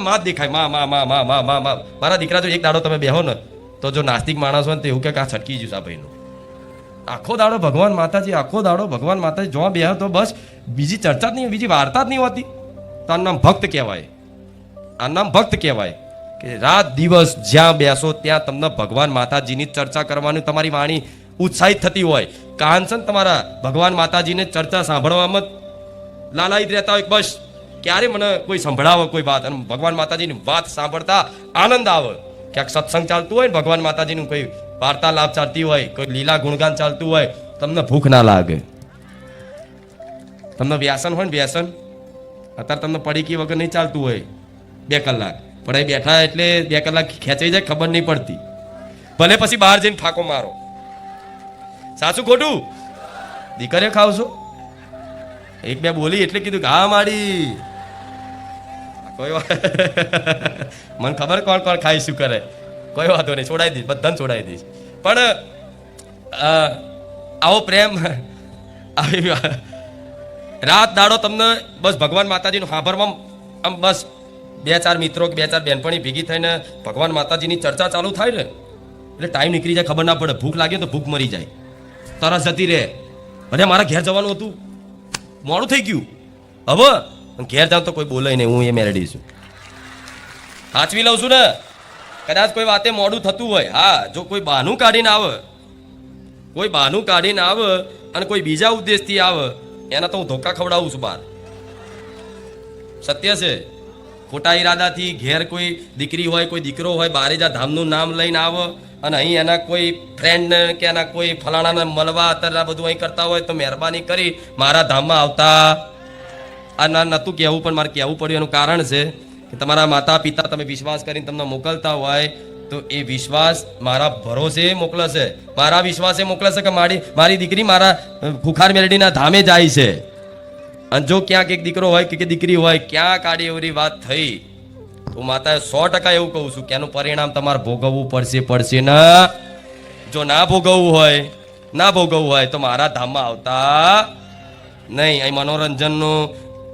માં જ દેખાય, માં માં માં માં માં માં માં. મારા દીકરા જો એક દાડો તમે બેહો ને તો જો નાસ્તિક માણસ હોય ને તો એવું કે આ છટકી જશે આ ભાઈનું. આખો દાડો ભગવાન માતાજી, આખો દાડો ભગવાન માતાજી જોવા બેહો તો બસ બીજી ચર્ચા જ નહીં, બીજી વાર્તા જ નહીં હોતી. તો આ નામ ભક્ત કહેવાય, આ નામ ભક્ત કહેવાય કે રાત દિવસ જ્યાં બેસો ત્યાં તમને ભગવાન માતાજીની ચર્ચા કરવાની તમારી વાણી ઉત્સાહિત થતી હોય. કાંચન તમારા ભગવાન માતાજીને ચર્ચા સાંભળવામાં લાલાયિત રહેતા હોય. બસ ક્યારે મને કોઈ સંભળાવે કોઈ વાત, અને ભગવાન માતાજીની વાત સાંભળતા આનંદ આવે. ક્યાંક સત્સંગ ચાલતું હોય ને ભગવાન માતાજીનું કોઈ વાર્તાલાપ ચાલતી હોય, કોઈ લીલા ગુણગાન ચાલતું હોય, તમને ભૂખ ના લાગે. તમને વ્યસન હોય ને વ્યસન, અત્યારે તમને પડીકી વગર નહીં ચાલતું હોય 2 કલાક, પણ અહીં બેઠા એટલે 2 કલાક ખેંચાઈ જાય ખબર નહીં પડતી. ભલે પછી બહાર જઈને ફાંકો મારો. સાચું ખોટું? દીકરીઓ ખાવ છો? 1-2 બોલી એટલે કીધું કે હા માડી કોઈ વાત મને ખબર કોણ કોણ ખાઈ શું કરે, કોઈ વાંધો નહીં, છોડાઈ દઈશ, બધાને છોડાઈ દઈશ. પણ આવો પ્રેમ આવી રાત દાડો તમને બસ ભગવાન માતાજીનું સાંભળવામાં આમ બસ 2-4 મિત્રો કે 2-4 બહેનપણી ભેગી થઈને ભગવાન માતાજીની ચર્ચા ચાલુ થાય ને એટલે ટાઈમ નીકળી જાય, ખબર ના પડે. ભૂખ લાગે તો ભૂખ મરી જાય, તરસ જતી રહે. અરે મારા ઘેર જવાનું હતું, મોડું થઈ ગયું, હવે ઘેર જાઉં તો કોઈ બોલે નહીં, હું એ મેળડી છું, સાચવી લઉં છું ને. કદાચ કોઈ વાતે મોડું થતું હોય, હા, જો કોઈ બહાનું કાઢીને આવે, કોઈ બહાનું કાઢીને આવે અને કોઈ બીજા ઉદ્દેશથી આવે એના તો હું ધોકા ખવડાવું છું બહાર. સત્ય છે. ખોટા ઈરાદાથી ઘેર કોઈ દીકરી હોય, કોઈ દીકરો હોય, બારેજા ધામનું નામ લઈને આવે અને અહીં એના કોઈ ફ્રેન્ડ કે એના કોઈ ફલાણાને મળવા અત્યારે આ બધું અહીં કરતા હોય તો મહેરબાની કરી મારા ધામમાં આવતા. આ ના નહોતું કહેવું પણ મારે કહેવું પડ્યું. એનું કારણ છે કે તમારા માતા પિતા તમે વિશ્વાસ કરીને તમને મોકલતા હોય તો એ વિશ્વાસ મારા ભરોસે મોકલે છે, મારા વિશ્વાસે મોકલે છે કે મારી દીકરી મારા ખુખાર મેલડીના ધામે જાય છે. અને જો ક્યાંક એક દીકરો હોય કે દીકરી હોય ક્યાં કાઢી એવી વાત થઈ તો માતાએ 100% એવું કહું છું કે એનું પરિણામ તમારે ભોગવવું પડશે ને. જો ના ભોગવવું હોય તો મારા ધામમાં આવતા નહીં. અહીં મનોરંજનનું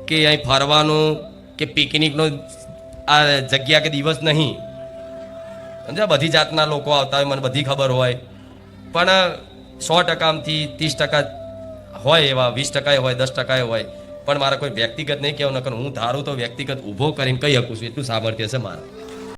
કે અહીં ફરવાનું કે પિકનિકનો આ જગ્યા કે દિવસ નહીં. સમજ્યા? બધી જાતના લોકો આવતા હોય, મને બધી ખબર હોય, પણ 100%માંથી 30% હોય એવા, 20% હોય, 10% હોય. પણ મારા કોઈ વ્યક્તિગત નહીં કહેવું, નકર હું ધારું તો વ્યક્તિગત ઊભો કરીને કહી શકું છું, એટલું સામર્થ્ય છે મારા.